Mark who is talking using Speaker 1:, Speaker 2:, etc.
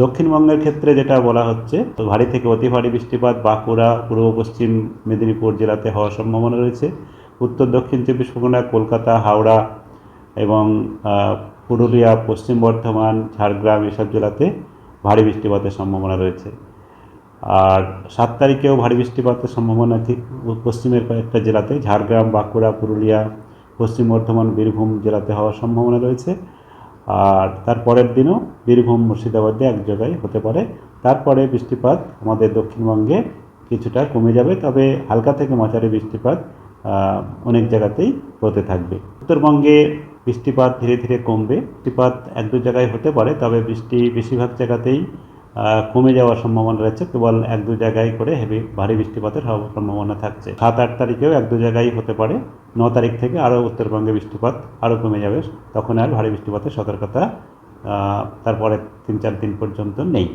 Speaker 1: দক্ষিণবঙ্গের ক্ষেত্রে যেটা বলা হচ্ছে, তো ভারী থেকে অতি ভারী বৃষ্টিপাত বাঁকুড়া, পূর্ব পশ্চিম মেদিনীপুর জেলাতে হওয়ার সম্ভাবনা রয়েছে। উত্তর দক্ষিণ চব্বিশ পরগনা, কলকাতা, হাওড়া এবং পুরুলিয়া, পশ্চিম বর্ধমান, ঝাড়গ্রাম এসব জেলাতে ভারী বৃষ্টিপাতের সম্ভাবনা রয়েছে। আর 7 তারিখেও ভারী বৃষ্টিপাতের সম্ভাবনা ঠিক পশ্চিমের কয়েকটা জেলাতে, ঝাড়গ্রাম, বাঁকুড়া, পুরুলিয়া, পশ্চিম বর্ধমান, বীরভূম জেলাতে হওয়ার সম্ভাবনা রয়েছে। আর তার পরের দিনও বীরভূম, মুর্শিদাবাদে এক জায়গায় হতে পারে। তারপরে বৃষ্টিপাত আমাদের দক্ষিণবঙ্গে কিছুটা কমে যাবে, তবে হালকা থেকে মাঝারি বৃষ্টিপাত অনেক জায়গাতেই হতে থাকবে। উত্তরবঙ্গে বৃষ্টিপাত ধীরে ধীরে কমবে। বৃষ্টিপাত এক দু জায়গায় হতে পারে, তবে বৃষ্টি বেশিরভাগ জায়গাতেই কমে যাওয়ার সম্ভাবনা রয়েছে। কেবল এক দু জায়গায় করে ভারী বৃষ্টিপাতের সম্ভাবনা থাকছে। 7-8 তারিখেও এক দু জায়গায় হতে পারে। 9 তারিখ থেকে আরও উত্তরবঙ্গে বৃষ্টিপাত আরও কমে যাবে। তখন আর ভারী বৃষ্টিপাতের সতর্কতা তারপরে 3-4 দিন পর্যন্ত নেই।